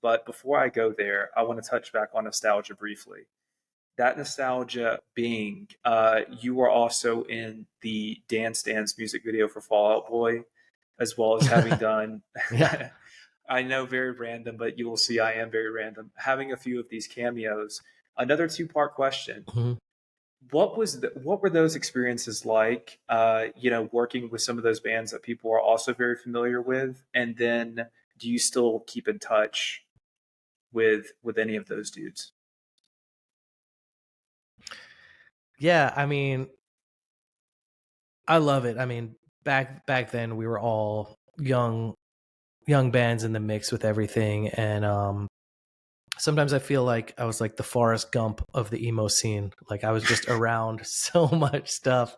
But before I go there, I want to touch back on nostalgia briefly. That nostalgia being, you were also in the Dance Dance music video for Fall Out Boy, as well as having done, Yeah. I know, very random, but you will see I am very random, having a few of these cameos. Another two-part question. Mhm. What were those experiences like, working with some of those bands that people are also very familiar with? And then do you still keep in touch with any of those dudes? Yeah, I mean, I love it. I mean, back then we were all young bands in the mix with everything, and sometimes I feel like I was like the Forrest Gump of the emo scene. Like I was just around so much stuff.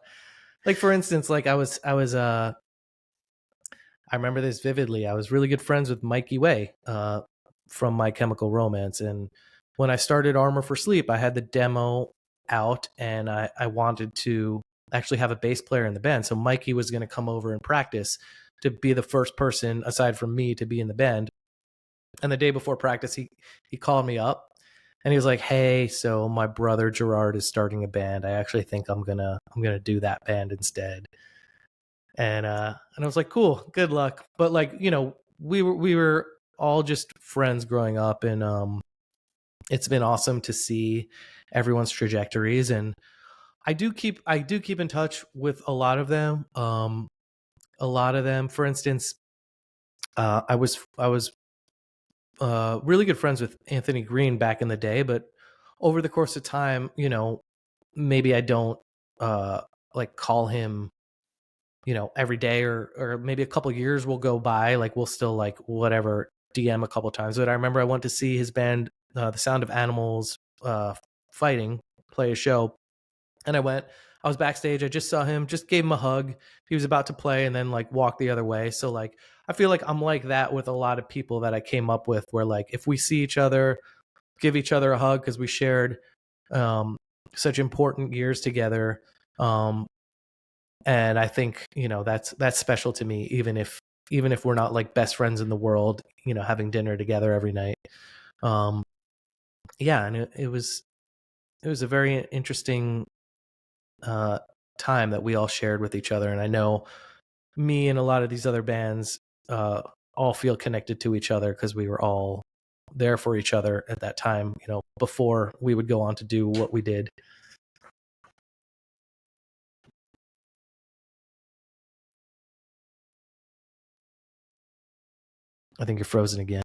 Like for instance, like I remember this vividly. I was really good friends with Mikey Way from My Chemical Romance. And when I started Armor for Sleep, I had the demo out and I wanted to actually have a bass player in the band. So Mikey was going to come over and practice to be the first person aside from me to be in the band. And the day before practice, he called me up and he was like, "Hey, so my brother Gerard is starting a band. I actually think I'm gonna do that band instead." And I was like, "Cool, good luck." But like, we were all just friends growing up, and it's been awesome to see everyone's trajectories. And I do keep in touch with a lot of them. For instance, I was really good friends with Anthony Green back in the day, but over the course of time, maybe I don't uh like call him every day, or maybe a couple years will go by, like we'll still like whatever DM a couple times. But I remember I went to see his band, The Sound of Animals, fighting, play a show, and I was backstage, I just saw him, just gave him a hug. He was about to play and then like walked the other way. So like I feel like I'm like that with a lot of people that I came up with, where like if we see each other, give each other a hug because we shared um such important years together. um and I think that's special to me, even if we're not like best friends in the world, having dinner together every night. um yeah, and it was a very interesting uh time that we all shared with each other. And I know me and a lot of these other bands uh all feel connected to each other because we were all there for each other at that time, before we would go on to do what we did. I think you're frozen again.